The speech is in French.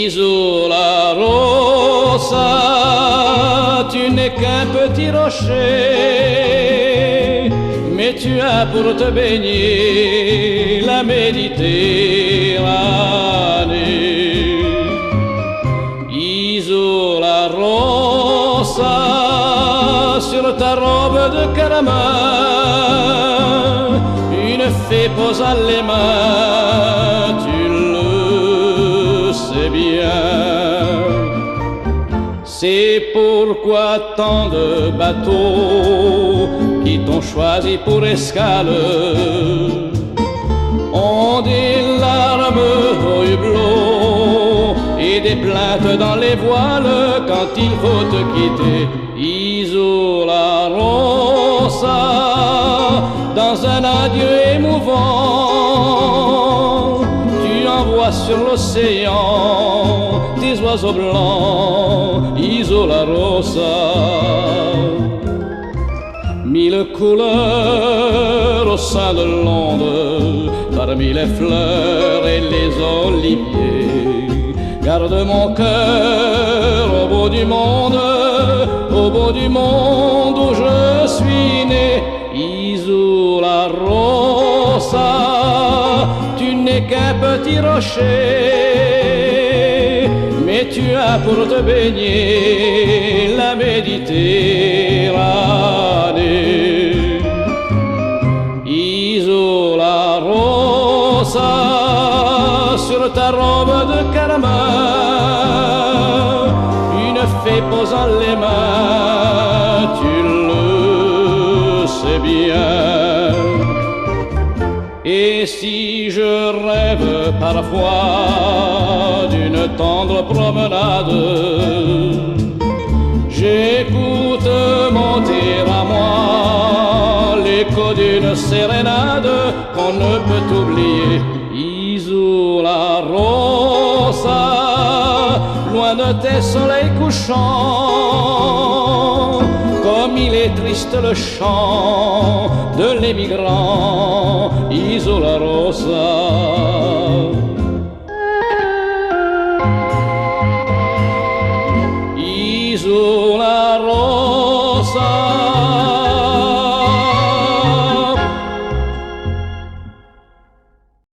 Isola Rossa, tu n'es qu'un petit rocher, mais tu as pour te baigner la Méditerranée. Isola Rossa, sur ta robe de caramel, une fée posa les mains, tu le sais bien. C'est pourquoi tant de bateaux qui t'ont choisi pour escale ont des larmes au hublot et des plaintes dans les voiles quand il faut te quitter. Isola Rossa, dans un adieu émouvant, tu envoies sur l'océan tes oiseaux blancs. Isola Rossa, mille couleurs au sein de l'onde, parmi les fleurs et les oliviers. Garde mon cœur au bout du monde où je suis né. Isola Rossa, tu n'es qu'un petit rocher, mais tu as pour te baigner la Méditerranée. Isola Rossa, sur ta robe de caramel, une fée posant les mains, tu le sais bien. Et si je rêve parfois d'une tendre promenade, j'écoute monter à moi l'écho d'une sérénade qu'on ne peut oublier. Isola Rossa, loin de tes soleils couchants, comme il est triste le chant de l'émigrant. Isola Rossa.